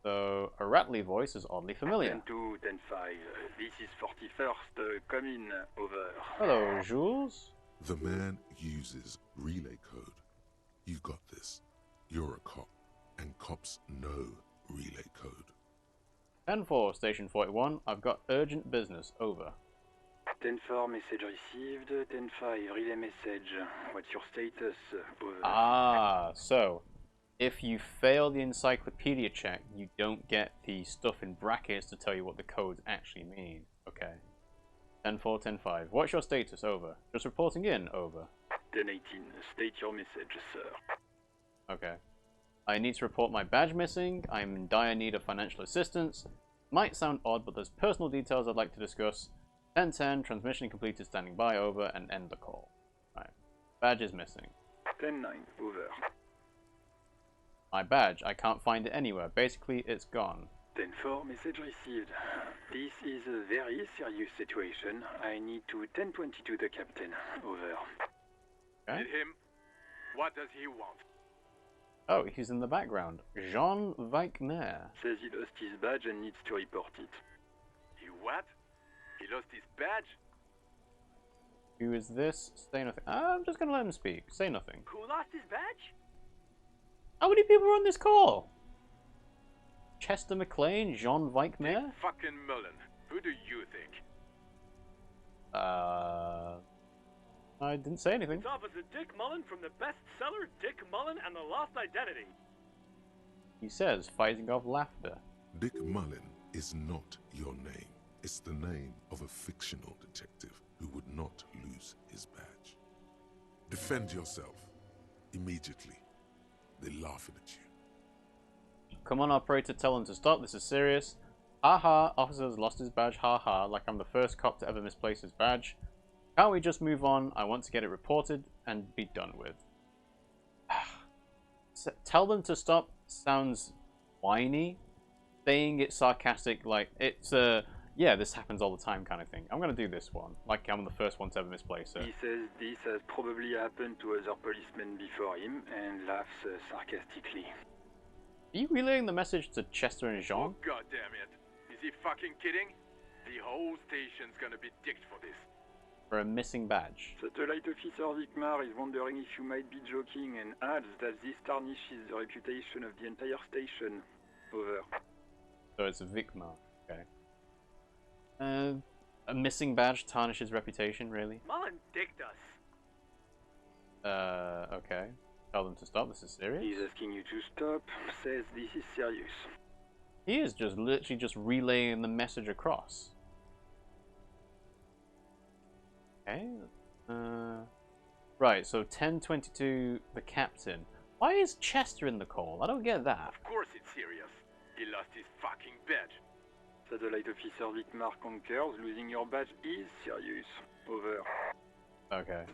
So, a rattly voice is oddly familiar. 10-2, 10-5. This is 41st. Come in. Over. Hello, Jules. The man uses relay code. You've got this. You're a cop, and cops know relay code. 10-4, Station 41. I've got urgent business. Over. 10-4, message received. 10-5, relay message. What's your status? Over. Ah, so if you fail the encyclopedia check, you don't get the stuff in brackets to tell you what the codes actually mean. Okay. 10-4, 10-5. What's your status? Over. Just reporting in. Over. 10-18, state your message, sir. Okay. I need to report my badge missing. I'm in dire need of financial assistance. Might sound odd, but there's personal details I'd like to discuss. 10-10, transmission completed, standing by. Over, and end the call. Right. Badge is missing. 10-9, over. My badge, I can't find it anywhere. Basically, it's gone. 10-4, message received. This is a very serious situation. I need to 10-22 the captain. Over. Okay. Hit him. What does he want? Oh, he's in the background. Jean Wagner. Says he lost his badge and needs to report it. He what? He lost his badge? Who is this? Say nothing. I'm just gonna let him speak. Say nothing. Who lost his badge? How many people are on this call? Chester McLean, Jean Wagner? Fucking Mullen. Who do you think? I didn't say anything. It's Officer Dick Mullen from the bestseller Dick Mullen and the Lost Identity. He says, fighting off laughter. Dick Mullen is not your name. It's the name of a fictional detective who would not lose his badge. Defend yourself. Immediately. They're laughing at you. Come on, operator, tell him to stop. This is serious. Haha, officer's lost his badge. Haha, like I'm the first cop to ever misplace his badge. Can't we just move on? I want to get it reported and be done with. Tell them to stop sounds whiny. Saying it sarcastic, like it's yeah, this happens all the time kind of thing. I'm gonna do this one, like I'm the first one to ever misplace it. He says this has probably happened to other policemen before him and laughs sarcastically. Are you relaying the message to Chester and Jean? Oh, God damn it. Is he fucking kidding? The whole station's gonna be dicked for this. For a missing badge. Satellite Officer Vicmar is wondering if you might be joking and adds that this tarnishes the reputation of the entire station. Over. So it's a Vicmar. Okay. A missing badge tarnishes reputation, really? Mullen dicked us. Okay. Tell them to stop. This is serious. He's asking you to stop. Says this is serious. He is just literally just relaying the message across. Okay. Right, so 10-22, the captain. Why is Chester in the call? I don't get that. Of course it's serious. He lost his fucking badge. Satellite Officer Vicmar concurs. Losing your badge is serious. Over. Okay.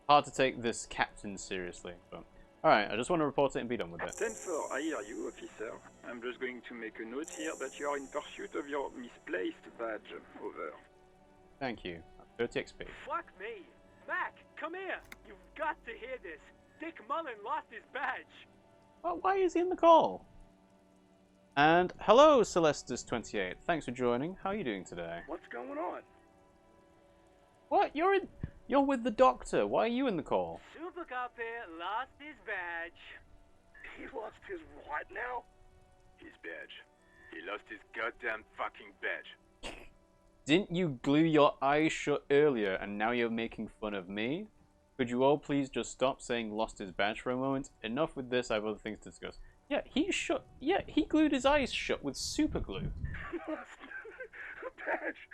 Hard to take this captain seriously, but... Alright, I just want to report it and be done with it. 10-4, I hear you, officer. I'm just going to make a note here that you are in pursuit of your misplaced badge. Over. Thank you. 30 XP. Fuck me. Mac, come here. You've got to hear this. Dick Mullen lost his badge. Well, why is he in the call? And hello, Celestis28. Thanks for joining. How are you doing today? What's going on? What? You're with the doctor. Why are you in the call? Super Cop here lost his badge. He lost his what now? His badge. He lost his goddamn fucking badge. Didn't you glue your eyes shut earlier and now you're making fun of me? Could you all please just stop saying lost his badge for a moment? Enough with this, I have other things to discuss. Yeah, he glued his eyes shut with super glue. Badge.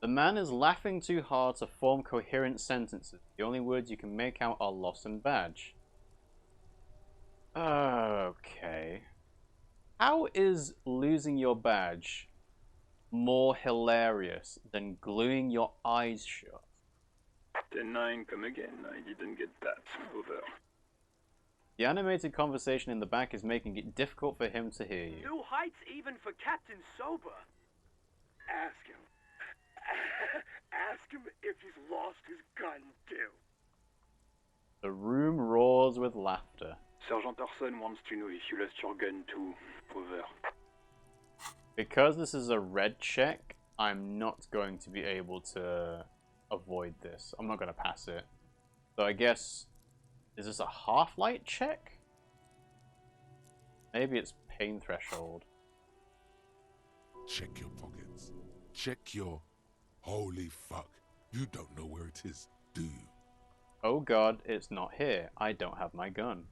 The man is laughing too hard to form coherent sentences. The only words you can make out are loss and badge. Okay. How is losing your badge more hilarious than gluing your eyes shut? 10-9, come again. I didn't get that. Over. The animated conversation in the back is making it difficult for him to hear you. New heights even for Captain Sober. Ask him. Ask him if he's lost his gun, too. The room roars with laughter. Sergeant Orson wants to know if you lost your gun too. Over. Because this is a red check, I'm not going to be able to avoid this. I'm not going to pass it. So I guess, is this a half-light check? Maybe it's pain threshold. Check your pockets. Check your... Holy fuck. You don't know where it is, do you? Oh god, it's not here. I don't have my gun.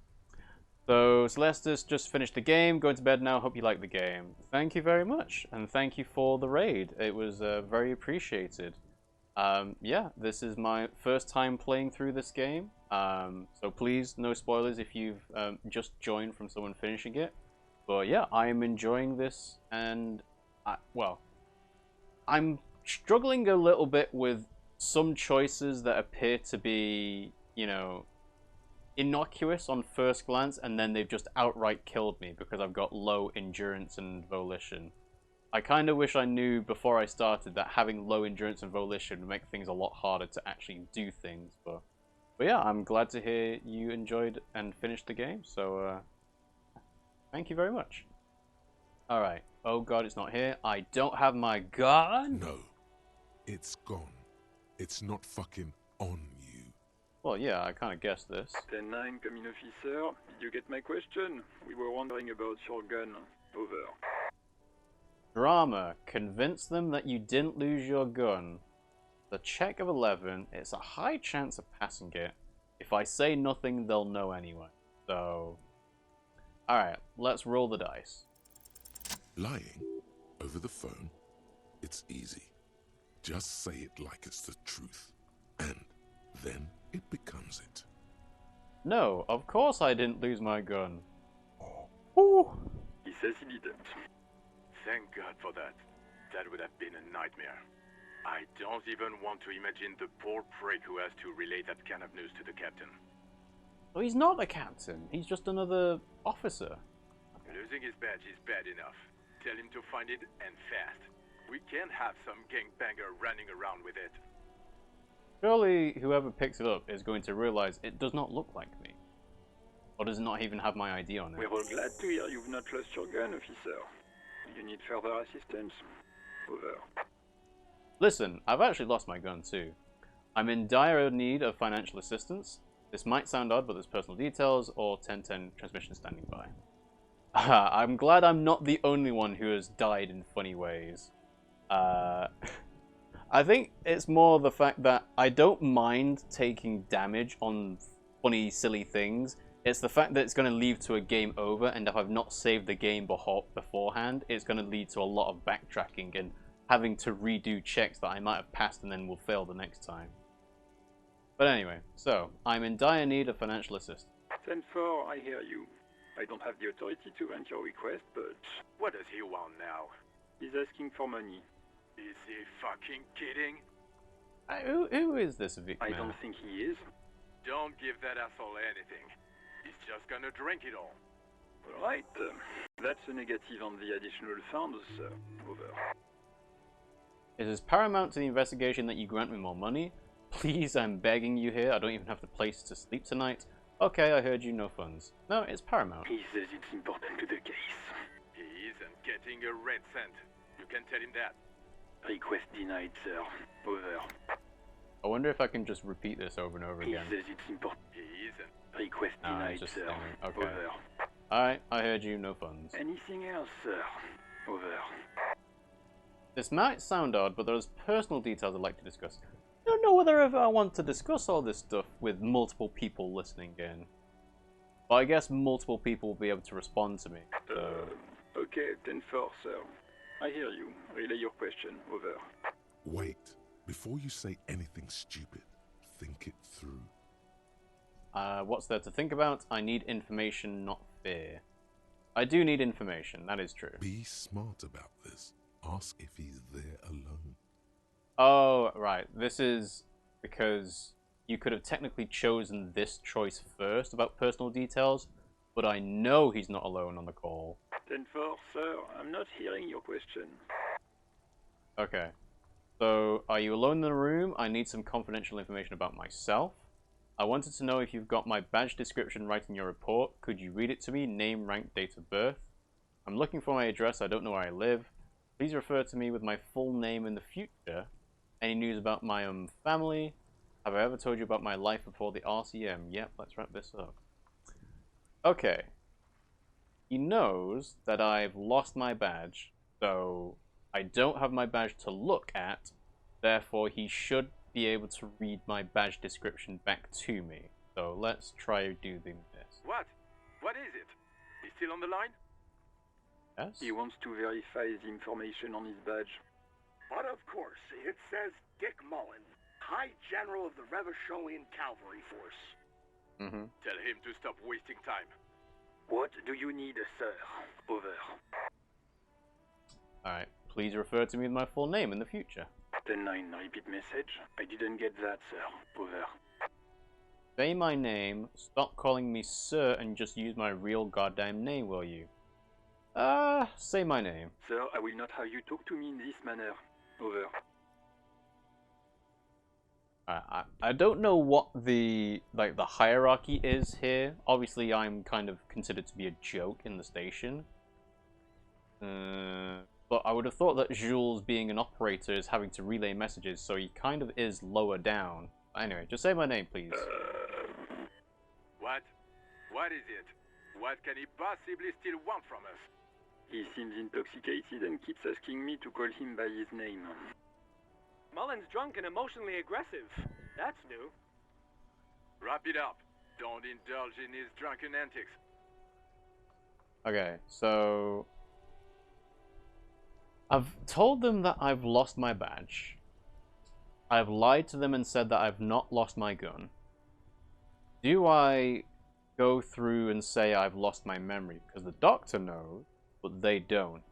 So, Celestis just finished the game. Going to bed now. Hope you liked the game. Thank you very much. And thank you for the raid. It was very appreciated. Yeah, this is my first time playing through this game. So please, no spoilers if you've just joined from someone finishing it. But yeah, I am enjoying this. And, well, I'm struggling a little bit with some choices that appear to be, you know, innocuous on first glance, and then they've just outright killed me because I've got low endurance and volition. I kind of wish I knew before I started that having low endurance and volition would make things a lot harder to actually do things, but yeah, I'm glad to hear you enjoyed and finished the game, so thank you very much. Alright, oh god, it's not here. I don't have my gun! No, it's gone. It's not fucking on you. Well, yeah, I kind of guessed this. 10-9, coming officer. Did you get my question? We were wondering about your gun. Over. Drama. Convince them that you didn't lose your gun. The check of 11. It's a high chance of passing it. If I say nothing, they'll know anyway. So... Alright, let's roll the dice. Lying over the phone, it's easy. Just say it like it's the truth. And then it becomes it. No, of course I didn't lose my gun. Ooh. He says he didn't. Thank God for that. That would have been a nightmare. I don't even want to imagine the poor prick who has to relay that kind of news to the captain. Well, he's not the captain. He's just another officer. Losing his badge is bad enough. Tell him to find it, and fast. We can't have some gangbanger running around with it. Surely whoever picks it up is going to realize it does not look like me. Or does not even have my ID on it. We're all glad to hear you've not lost your gun, officer. You need further assistance. Over. Listen, I've actually lost my gun too. I'm in dire need of financial assistance. This might sound odd, but there's personal details or 1010 transmission standing by. I'm glad I'm not the only one who has died in funny ways. I think it's more the fact that I don't mind taking damage on funny, silly things. It's the fact that it's going to lead to a game over, and if I've not saved the game beforehand, it's going to lead to a lot of backtracking and having to redo checks that I might have passed and then will fail the next time. But anyway, so, I'm in dire need of financial assistance. 10-4, I hear you. I don't have the authority to grant your request, but... What does he want now? He's asking for money. Is he fucking kidding? Who is this Vic I man? don't think he is. Don't give that asshole anything. He's just gonna drink it all. Alright, that's a negative on the additional funds, sir. Over. It is paramount to the investigation that you grant me more money. Please, I'm begging you here. I don't even have the place to sleep tonight. Okay, I heard you, no funds. No, it's paramount. He says it's important to the case. He isn't getting a red cent. You can tell him that. Request denied, sir. Over. I wonder if I can just repeat this over and over He again. says it's important. He isn't. Request No, denied, it's just sir. okay. Over. Alright, I heard you, no funds. Anything else, sir? Over. This might sound odd, but there's personal details I'd like to discuss. I don't know whether I want to discuss all this stuff with multiple people listening in. But I guess multiple people will be able to respond to me. So... Okay, 10-4, sir. I hear you. Relay your question. Over. Wait. Before you say anything stupid, think it through. What's there to think about? I need information, not fear. I do need information, that is true. Be smart about this. Ask if he's there alone. Oh, right. This is because you could have technically chosen this choice first about personal details, but I know he's not alone on the call. 10-4, sir. I'm not hearing your question. Okay. So, are you alone in the room? I need some confidential information about myself. I wanted to know if you've got my badge description right in your report. Could you read it to me? Name, rank, date of birth. I'm looking for my address. I don't know where I live. Please refer to me with my full name in the future. Any news about my family? Have I ever told you about my life before the RCM? Yep, let's wrap this up. Okay. He knows that I've lost my badge, so I don't have my badge to look at. Therefore, he should be able to read my badge description back to me. So let's try doing this. What? What is it? He's still on the line? Yes? He wants to verify the information on his badge. But of course, it says Dick Mullen, High General of the Revacholian Cavalry Force. Mm-hmm. Tell him to stop wasting time. What do you need, sir? Over. Alright, please refer to me with my full name in the future. 10-9, repeat message. I didn't get that, sir. Over. Say my name, stop calling me sir, and just use my real goddamn name, will you? Say my name. Sir, I will not have you talk to me in this manner. Over. I don't know what the hierarchy is here. Obviously, I'm kind of considered to be a joke in the station. But I would have thought that Jules, being an operator, is having to relay messages, so he kind of is lower down. Anyway, just say my name, please. What? What is it? What can he possibly still want from us? He seems intoxicated and keeps asking me to call him by his name. Mullen's drunk and emotionally aggressive. That's new. Wrap it up. Don't indulge in his drunken antics. Okay, so I've told them that I've lost my badge. I've lied to them and said that I've not lost my gun. Do I go through and say I've lost my memory? Because the doctor knows, but they don't.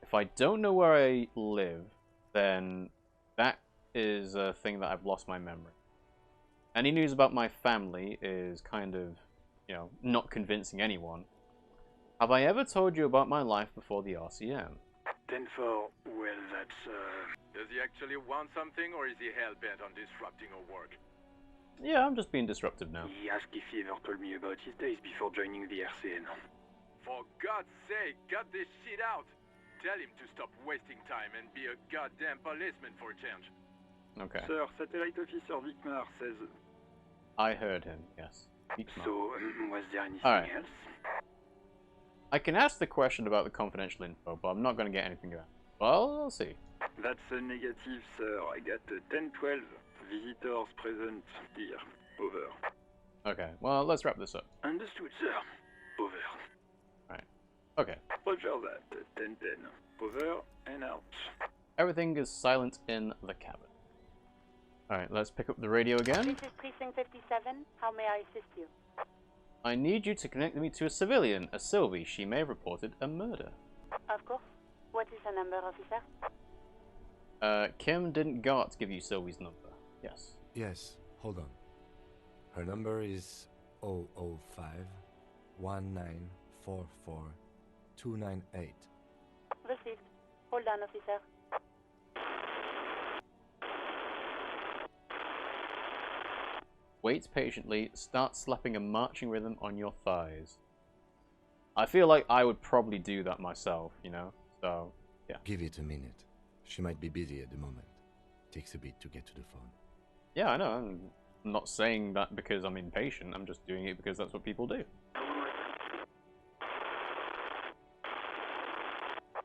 If I don't know where I live, then that is a thing that I've lost my memory. Any news about my family is kind of, you know, not convincing anyone. Have I ever told you about my life before the RCM? 10-4, well, that's, Does he actually want something, or is he hell-bent on disrupting our work? Yeah, I'm just being disruptive now. He asked if he ever told me about his days before joining the RCN. For God's sake, cut this shit out! Tell him to stop wasting time and be a goddamn policeman for a change. Okay. Sir, Satellite Officer Vicmar says... I heard him, yes. So, was there anything Alright. else? I can ask the question about the confidential info, but I'm not going to get anything out. Well, I'll see. That's a negative, sir. I got 10-12 visitors present here. Over. Okay, well, let's wrap this up. Understood, sir. Over. Okay. Roger that. 10-10. Over and out. Everything is silent in the cabin. Alright, let's pick up the radio again. This is Precinct 57. How may I assist you? I need you to connect me to a civilian, a Sylvie. She may have reported a murder. Of course. What is the number, officer? Kim didn't go out to give you Sylvie's number. Yes. Yes, hold on. Her number is 005 1944 298. Received. Hold on, officer. Wait patiently, start slapping a marching rhythm on your thighs. I feel like I would probably do that myself, you know? So, yeah. Give it a minute. She might be busy at the moment. Takes a bit to get to the phone. Yeah, I know. I'm not saying that because I'm impatient. I'm just doing it because that's what people do.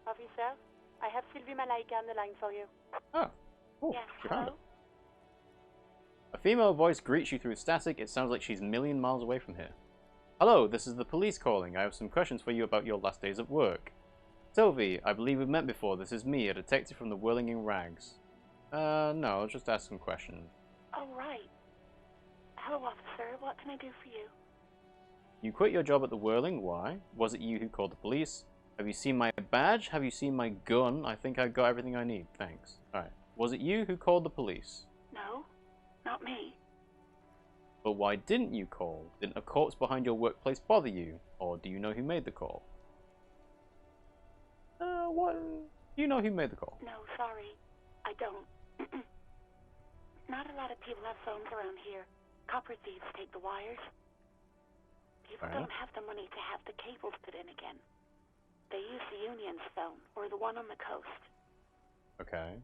Officer, I have Sylvie Malaika on the line for you. Oh, cool. Yes, She found hello? it. A female voice greets you through static. It sounds like she's a million miles away from here. Hello, this is the police calling. I have some questions for you about your last days at work. Sylvie, I believe we've met before. This is me, a detective from the Whirling in Rags. No, I'll just ask some questions. Oh, right. Hello, officer. What can I do for you? You quit your job at the Whirling. Why? Was it you who called the police? Have you seen my badge? Have you seen my gun? I think I got everything I need. Thanks. Alright. Was it you who called the police? No, not me. But why didn't you call? Didn't a corpse behind your workplace bother you? Or do you know who made the call? What? Do you know who made the call? No, sorry. I don't. Not a lot of people have phones around here. copper thieves take the wires. People don't have the money to have the cables put in again. They use the Union's phone, or the one on the coast. Okay.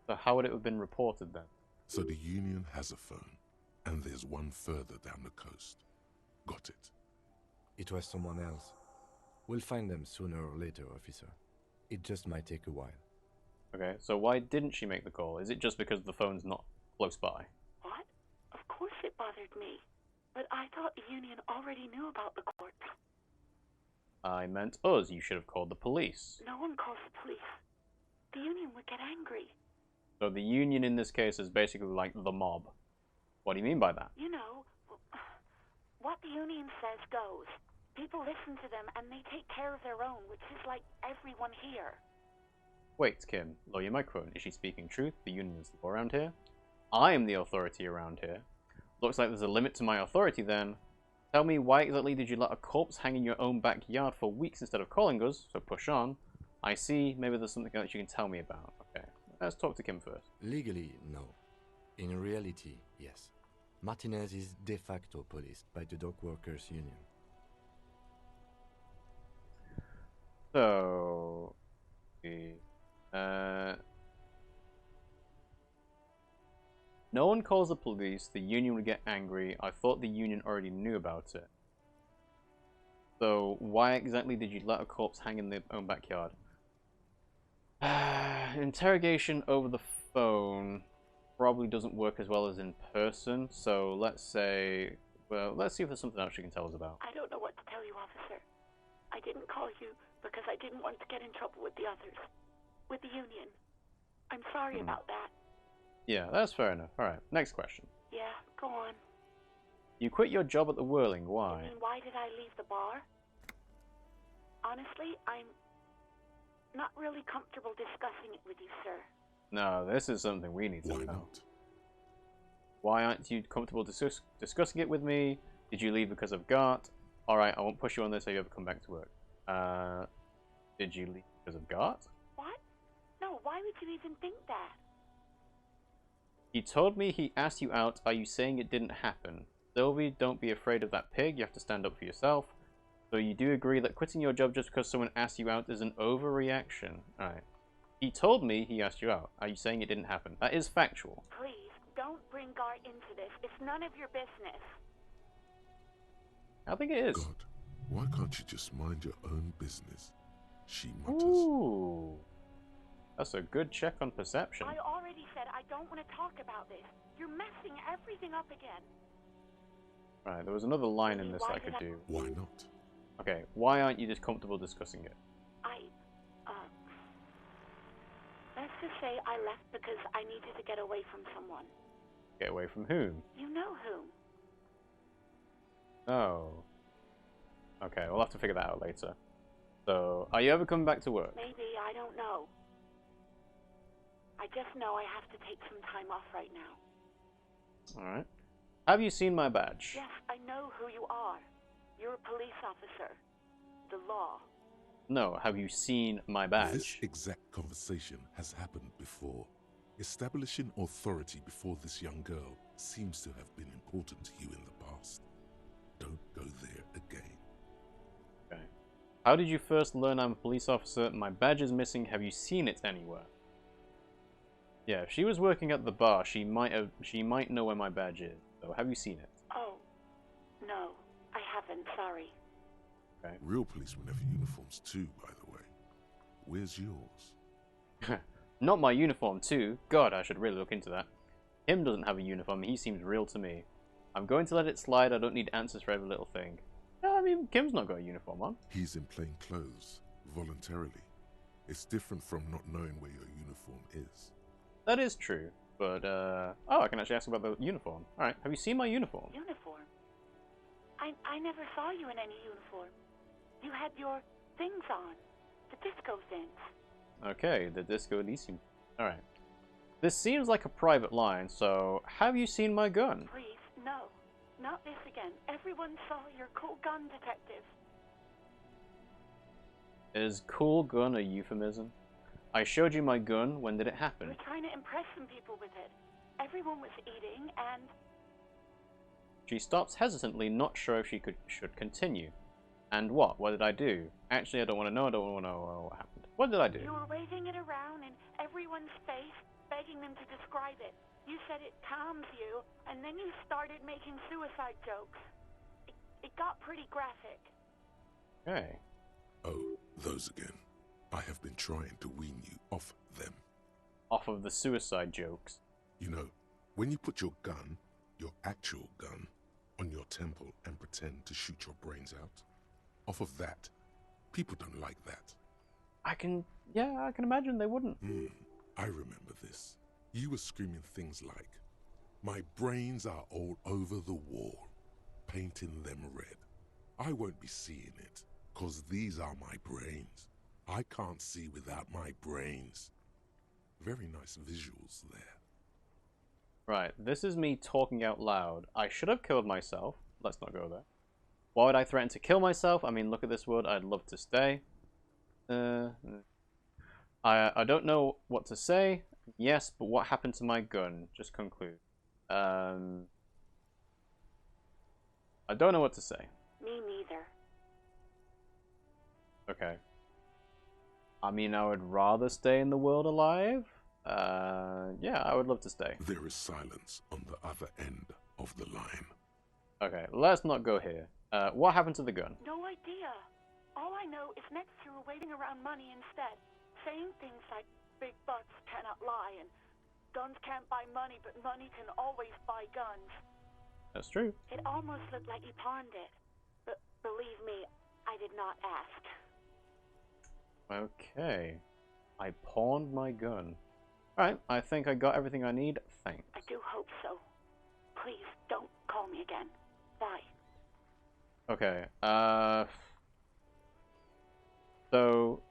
So how would it have been reported then? So the Union has a phone, and there's one further down the coast. Got it. It was someone else. We'll find them sooner or later, officer. It just might take a while. Okay, so why didn't she make the call? Is it just because the phone's not close by? What? Of course it bothered me. But I thought the Union already knew about the corpse. I meant us. You should have called the police. No one calls the police. The Union would get angry. So the Union in this case is basically like the mob. What do you mean by that? You know, what the Union says goes. People listen to them and they take care of their own, which is like everyone here. Wait, Kim, lower your microphone. Is she speaking truth? The Union is the law around here? I am the authority around here. Looks like there's a limit to my authority then. Tell me, why exactly did you let a corpse hang in your own backyard for weeks instead of calling us? So push on. I see. Maybe there's something else you can tell me about. Okay, let's talk to Kim first. Legally, no. In reality, yes. Martinez is de facto policed by the Dock Workers Union. So... no one calls the police, the Union would get angry. I thought the Union already knew about it. So, why exactly did you let a corpse hang in their own backyard? Interrogation over the phone probably doesn't work as well as in person, so let's say... well, let's see if there's something else you can tell us about. I don't know what to tell you, officer. I didn't call you because I didn't want to get in trouble with the others. With the Union. I'm sorry about that. Yeah, that's fair enough. Alright, next question. Yeah, go on. You quit your job at the Whirling, You why? mean, why did I leave the bar? Honestly, I'm not really comfortable discussing it with you, sir. No, this is something we need to Why know. not? Why aren't you comfortable discussing it with me? Did you leave because of Gart? Alright, I won't push you on this if you ever come back to work. Did you leave because of Gart? What? No, why would you even think that? He told me he asked you out. Are you saying it didn't happen? Sylvie, don't be afraid of that pig. You have to stand up for yourself. So you do agree that quitting your job just because someone asked you out is an overreaction? Alright. He told me he asked you out. Are you saying it didn't happen? That is factual. Please, don't bring Gart into this. It's none of your business. I think it is. God, why can't you just mind your own business? She mutters. Ooh. That's a good check on perception. I already said I don't want to talk about this. You're messing everything up again. Right, there was another line in this I could do. Why not? Okay, why aren't you just comfortable discussing it? Let's just say I left because I needed to get away from someone. Get away from whom? You know whom. Oh. Okay, we'll have to figure that out later. So, are you ever coming back to work? Maybe, I don't know. I just know I have to take some time off right now. Alright. Have you seen my badge? Yes, I know who you are. You're a police officer. The law. No, have you seen my badge? This exact conversation has happened before. Establishing authority before this young girl seems to have been important to you in the past. Don't go there again. Okay. How did you first learn I'm a police officer? My badge is missing. Have you seen it anywhere? Yeah, if she was working at the bar, she might know where my badge is. So have you seen it? Oh, no, I haven't, sorry. Okay. Real policemen have uniforms too, by the way. Where's yours? Not my uniform too. God, I should really look into that. Kim doesn't have a uniform. He seems real to me. I'm going to let it slide. I don't need answers for every little thing. Yeah, I mean, Kim's not got a uniform on. He's in plain clothes, voluntarily. It's different from not knowing where your uniform is. That is true. But, oh, I can actually ask about the uniform. Alright, have you seen my uniform? Uniform? I never saw you in any uniform. You had your things on. The disco things. Okay, the Disco Elysium. Alright. This seems like a private line, so have you seen my gun? Please, no. Not this again. Everyone saw your cool gun, detective. Is cool gun a euphemism? I showed you my gun. When did it happen? You were trying to impress some people with it. Everyone was eating, and She stops hesitantly, not sure if she should continue. And what? What did I do? Actually, I don't want to know. I don't want to know what happened. What did I do? You were waving it around in everyone's face, begging them to describe it. You said it calms you, and then you started making suicide jokes. It got pretty graphic. Okay. Oh, those again. I have been trying to wean you off them. Off of the suicide jokes. You know, when you put your gun, your actual gun, on your temple and pretend to shoot your brains out, off of that, people don't like that. I can imagine they wouldn't. I remember this. You were screaming things like, "My brains are all over the wall, painting them red. I won't be seeing it, 'cause these are my brains. I can't see without my brains." Very nice visuals there. Right, this is me talking out loud. I should have killed myself. Let's not go there. Why would I threaten to kill myself? I mean, look at this world. I'd love to stay. I don't know what to say. Yes, but what happened to my gun? Just conclude. I don't know what to say. Me neither. Okay. I mean, I would rather stay in the world alive. Yeah, I would love to stay. There is silence on the other end of the line. Okay, let's not go here. What happened to the gun? No idea. All I know is next you were waving around money instead, saying things like big butts cannot lie and guns can't buy money, but money can always buy guns. That's true. It almost looked like you pawned it, but believe me, I did not ask. Okay. I pawned my gun. Alright, I think I got everything I need. Thanks. I do hope so. Please, don't call me again. Bye. Okay, so,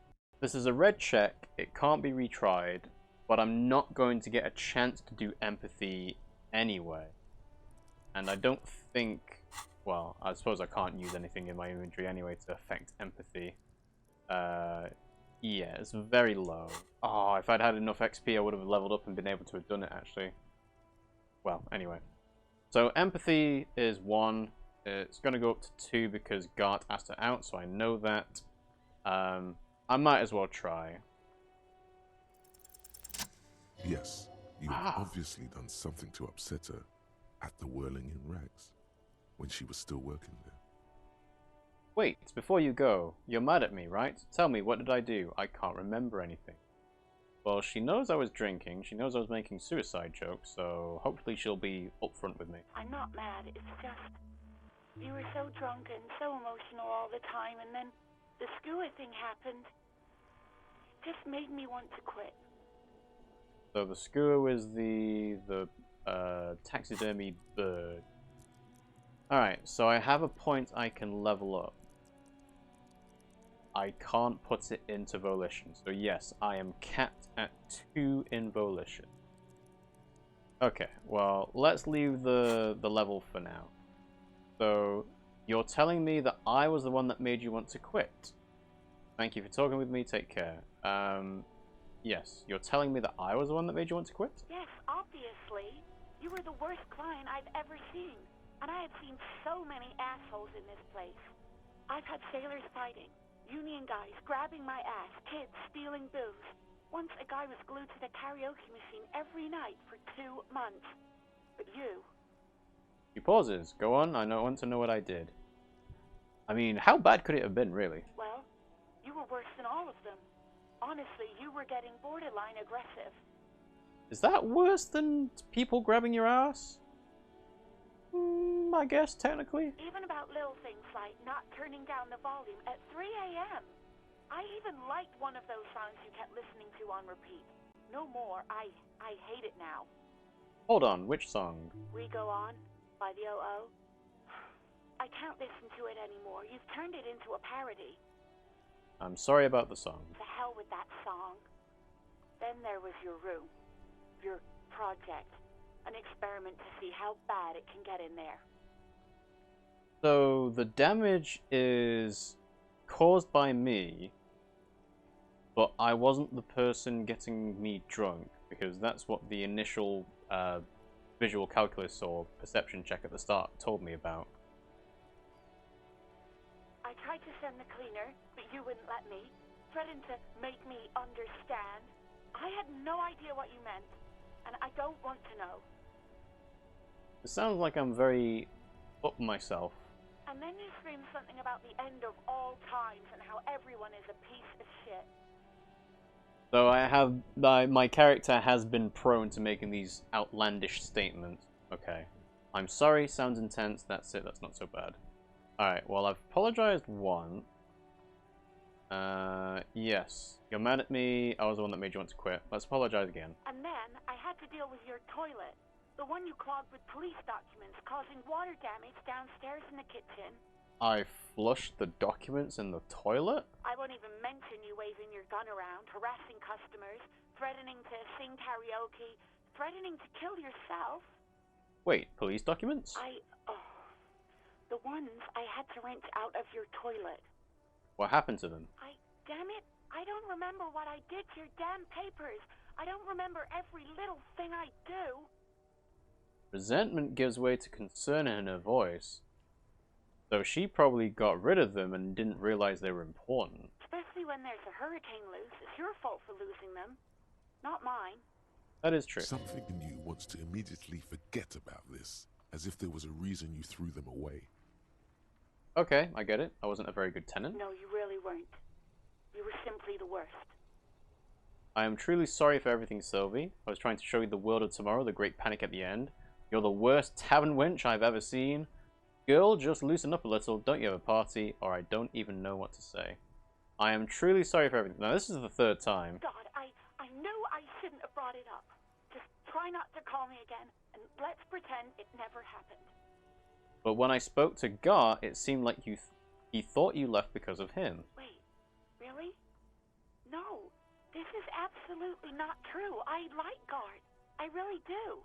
this is a red check. It can't be retried, but I'm not going to get a chance to do empathy anyway. And I don't think... Well, I suppose I can't use anything in my inventory anyway to affect empathy. Yeah, it's very low. Oh, if I'd had enough XP, I would have leveled up and been able to have done it, actually. Well, anyway. So, empathy is 1. It's going to go up to 2 because Gart asked it out, so I know that. I might as well try. Yes, you have obviously done something to upset her at the Whirling in Rags, when she was still working there. Wait, before you go, you're mad at me, right? Tell me, what did I do? I can't remember anything. Well, she knows I was drinking, she knows I was making suicide jokes, so hopefully she'll be upfront with me. I'm not mad, it's just... You were so drunk and so emotional all the time, and then the skua thing happened. It just made me want to quit. So the skua is the taxidermy bird. Alright, so I have a point I can level up. I can't put it into volition. So yes, I am capped at 2 in volition. Okay, well, let's leave the level for now. So, you're telling me that I was the one that made you want to quit. Thank you for talking with me, take care. Yes, you're telling me that I was the one that made you want to quit? Yes, obviously. You were the worst client I've ever seen. And I have seen so many assholes in this place. I've had sailors fighting, union guys grabbing my ass, kids stealing booze. Once a guy was glued to the karaoke machine every night for 2 months. But you... He pauses. Go on, I want to know what I did. I mean, how bad could it have been, really? Well, you were worse than all of them. Honestly, you were getting borderline aggressive. Is that worse than people grabbing your ass? I guess, technically. Even about little things like not turning down the volume at 3 a.m. I even liked one of those songs you kept listening to on repeat. No more. I hate it now. Hold on, which song? We Go On by the O.O. I can't listen to it anymore. You've turned it into a parody. I'm sorry about the song. To hell with that song. Then there was your room. Your project. An experiment to see how bad it can get in there. So, the damage is caused by me, but I wasn't the person getting me drunk, because that's what the initial visual calculus or perception check at the start told me about. I tried to send the cleaner, but you wouldn't let me. Threatened to make me understand. I had no idea what you meant, and I don't want to know. It sounds like I'm very up myself. And then you screamed something about the end of all times and how everyone is a piece of shit. So I have my character has been prone to making these outlandish statements. Okay, I'm sorry. Sounds intense. That's it. That's not so bad. All right. Well, I've apologized once. Yes. You're mad at me. I was the one that made you want to quit. Let's apologize again. And then I had to deal with your toilet. The one you clogged with police documents, causing water damage downstairs in the kitchen. I flushed the documents in the toilet? I won't even mention you waving your gun around, harassing customers, threatening to sing karaoke, threatening to kill yourself. Wait, police documents? The ones I had to wrench out of your toilet. What happened to them? Damn it, I don't remember what I did to your damn papers. I don't remember every little thing I do. Resentment gives way to concern in her voice. So she probably got rid of them and didn't realize they were important. Especially when there's a hurricane loose. It's your fault for losing them, not mine. That is true. Something in you wants to immediately forget about this, as if there was a reason you threw them away. Okay, I get it. I wasn't a very good tenant. No, you really weren't. You were simply the worst. I am truly sorry for everything, Sylvie. I was trying to show you the world of tomorrow, the great panic at the end. You're the worst tavern wench I've ever seen. Girl, just loosen up a little. Don't you have a party, or I don't even know what to say. I am truly sorry for everything. Now, this is the third time. God, I know I shouldn't have brought it up. Just try not to call me again, and let's pretend it never happened. But when I spoke to Gar, it seemed like he thought you left because of him. Wait, really? No, this is absolutely not true. I like Guard. I really do.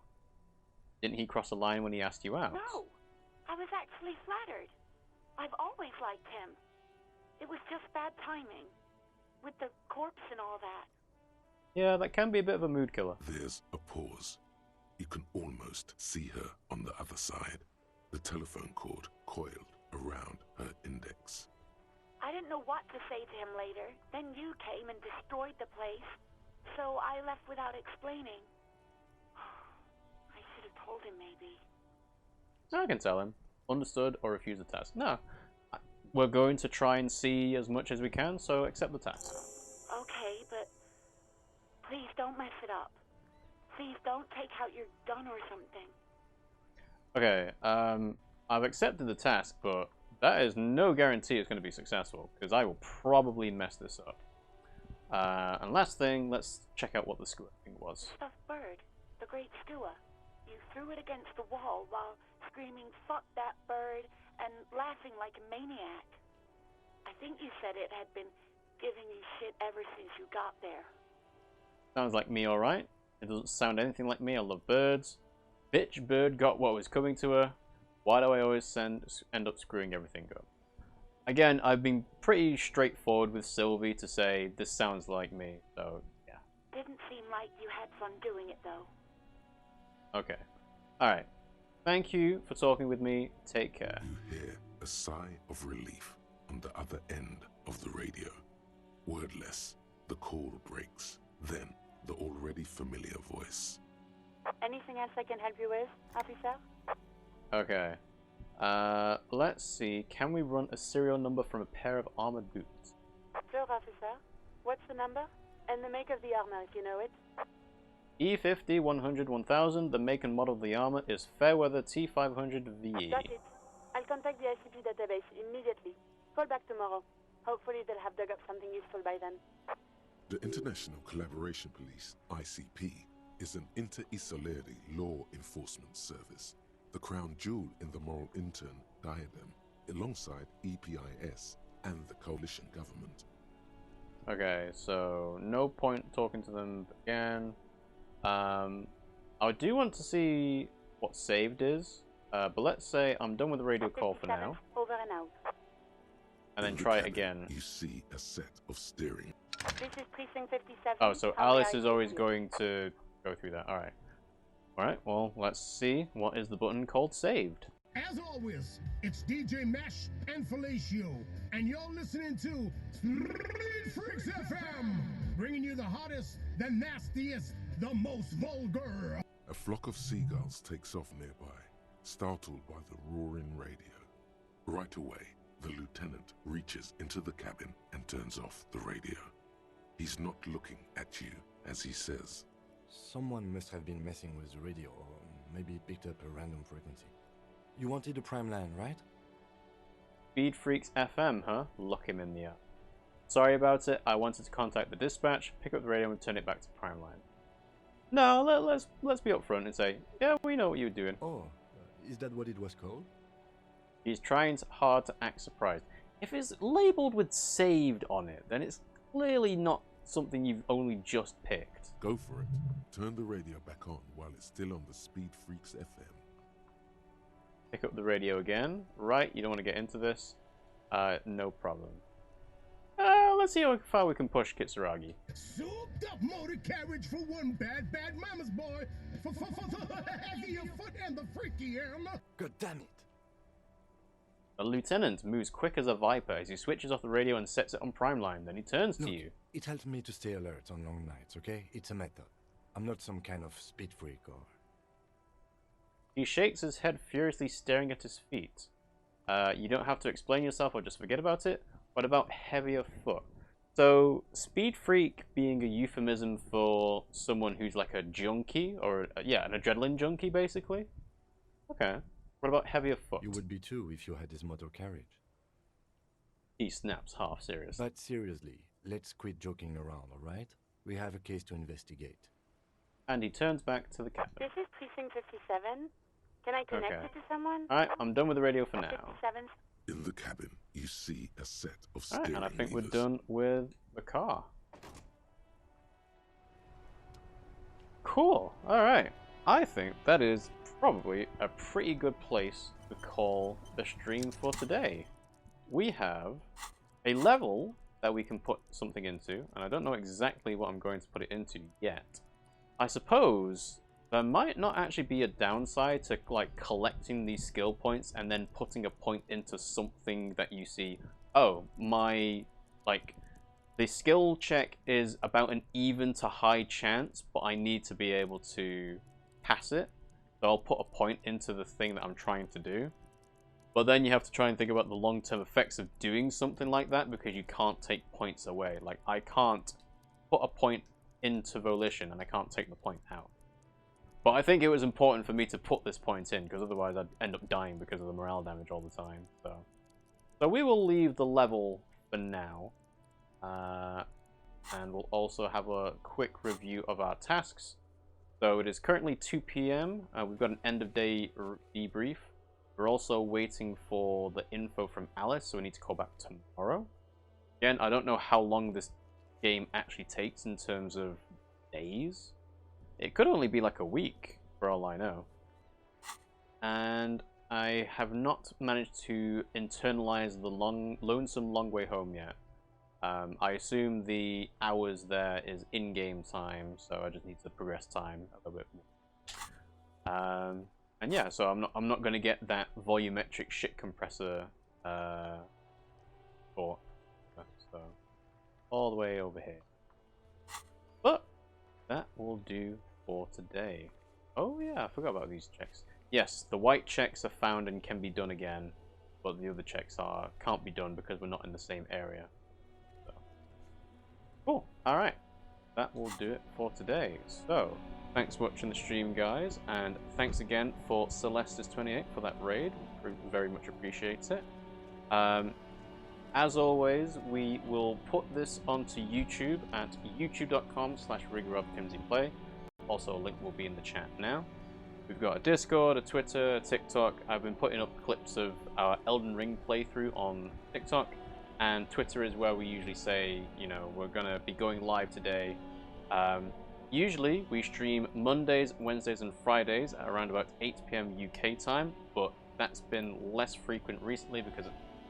Didn't he cross a line when he asked you out? No, I was actually flattered. I've always liked him. It was just bad timing. With the corpse and all that. Yeah, that can be a bit of a mood killer. There's a pause. You can almost see her on the other side. The telephone cord coiled around her index. I didn't know what to say to him later. Then you came and destroyed the place. So I left without explaining. I should have told him, maybe. I can tell him. Understood or refuse the task. No. We're going to try and see as much as we can, so accept the task. Okay, but please don't mess it up. Please don't take out your gun or something. Okay, I've accepted the task, but that is no guarantee it's going to be successful, because I will probably mess this up. And last thing, let's check out what the skewer thing was. Stuffed bird, the great skewer. You threw it against the wall while screaming, "Fuck that bird," and laughing like a maniac. I think you said it had been giving you shit ever since you got there. Sounds like me, alright. It doesn't sound anything like me. I love birds. Bitch bird got what was coming to her. Why do I always end up screwing everything up? Again, I've been pretty straightforward with Sylvie to say this sounds like me, so yeah. Didn't seem like you had fun doing it, though. Okay. Alright. Thank you for talking with me. Take care. You hear a sigh of relief on the other end of the radio. Wordless, the call breaks. Then, the already familiar voice. Anything else I can help you with, officer? Okay. Let's see. Can we run a serial number from a pair of armored boots? Sure, officer. What's the number? And the make of the armor, if you know it. E50 100 1000. The make and model of the armor is Fairweather T500 VE. Got it. I'll contact the ICP database immediately. Call back tomorrow. Hopefully they'll have dug up something useful by then. The International Collaboration Police, ICP, is an inter-Isolari law enforcement service, the crown jewel in the moral intern diadem, alongside EPIS and the coalition government. Okay, so no point talking to them again. I do want to see what saved is, but let's say I'm done with the radio call for now. Over and out. And then In the try it cabin, again. You see a set of steering. This is Precinct 57. Oh, so How may Alice I is help always you? going to go through that. Alright. Alright, well, let's see. What is the button called saved? As always, it's DJ Mesh and Fellatio, and you're listening to Street Freaks FM, bringing you the hottest, the nastiest, the most vulgar. A flock of seagulls takes off nearby, startled by the roaring radio. Right away, the lieutenant reaches into the cabin and turns off the radio. He's not looking at you as he says, Someone must have been messing with the radio, or maybe picked up a random frequency. You wanted a prime line, right? Speed Freaks FM, huh? Lock him in the air. Sorry about it. I wanted to contact the dispatch, pick up the radio and turn it back to prime line. No, let's be upfront and say, yeah, we know what you were doing. Oh, is that what it was called? He's trying hard to act surprised. If it's labelled with saved on it, then it's clearly not something you've only just picked. Go for it. Turn the radio back on while it's still on the Speed Freaks FM. Pick up the radio again. Right, you don't want to get into this. No problem. Let's see how far we can push Kitsuragi. Souped up motor carriage for one bad mama's boy. For the heavier foot and the freaky arm. God damn it! The lieutenant moves quick as a viper as he switches off the radio and sets it on prime line. Then he turns to you. It helps me to stay alert on long nights, okay? It's a method. I'm not some kind of speed freak or... He shakes his head furiously, staring at his feet. You don't have to explain yourself or just forget about it. What about heavier foot? So, speed freak being a euphemism for someone who's like a junkie, or yeah, an adrenaline junkie, basically. Okay. What about heavier foot? You would be too if you had this motor carriage. He snaps, half serious. But seriously, let's quit joking around, alright? We have a case to investigate. And he turns back to the cabin. This is Precinct 57. Can I connect it to someone? Alright, I'm done with the radio for now. 57. In the cabin, you see a set of Alright, steering and I think levers. we're done with the car. Cool. Alright. I think that is probably a pretty good place to call the stream for today. We have a level that we can put something into, and I don't know exactly what I'm going to put it into yet. I suppose there might not actually be a downside to like collecting these skill points and then putting a point into something that you see, oh, my, like, the skill check is about an even to high chance, but I need to be able to pass it. So I'll put a point into the thing that I'm trying to do. But then you have to try and think about the long-term effects of doing something like that, because you can't take points away. Like, I can't put a point into Volition and I can't take the point out. But I think it was important for me to put this point in, because otherwise I'd end up dying because of the morale damage all the time. So we will leave the level for now. And we'll also have a quick review of our tasks. So it is currently 2 PM. We've got an end of day debrief. We're also waiting for the info from Alice, so we need to call back tomorrow. Again, I don't know how long this game actually takes in terms of days. It could only be like a week, for all I know. And I have not managed to internalize the Lonesome Long Way Home yet. I assume the hours there is in-game time, so I just need to progress time a little bit more. And yeah, so I'm not going to get that volumetric shit compressor for so all the way over here. But that will do for today. Oh yeah, I forgot about these checks. Yes, the white checks are found and can be done again, but the other checks can't be done because we're not in the same area. So. Cool. All right, that will do it for today. So. Thanks for watching the stream, guys, and thanks again for Celestis28 for that raid. Very much appreciate it. As always, we will put this onto YouTube at youtube.com/RiggyRobPimmsyPlay. Also, a link will be in the chat now. We've got a Discord, a Twitter, a TikTok. I've been putting up clips of our Elden Ring playthrough on TikTok, and Twitter is where we usually say, you know, we're gonna be going live today. Usually we stream Mondays, Wednesdays and Fridays at around about 8 PM UK time, but that's been less frequent recently because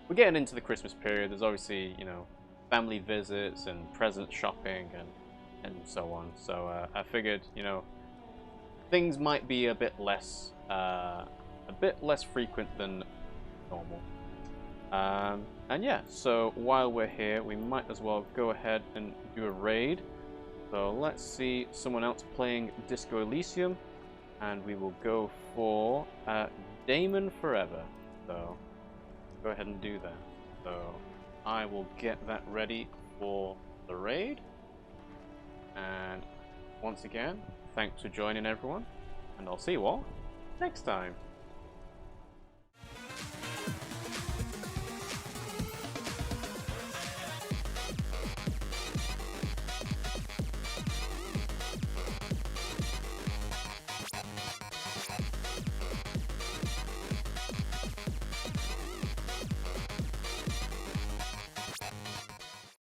we're getting into the Christmas period. There's obviously, you know, family visits and present shopping and so on. So I figured, you know, things might be a bit less frequent than normal. And yeah, so while we're here, we might as well go ahead and do a raid. So let's see someone else playing Disco Elysium, and we will go for Damon Forever. So go ahead and do that. So I will get that ready for the raid. And once again, thanks for joining everyone, and I'll see you all next time.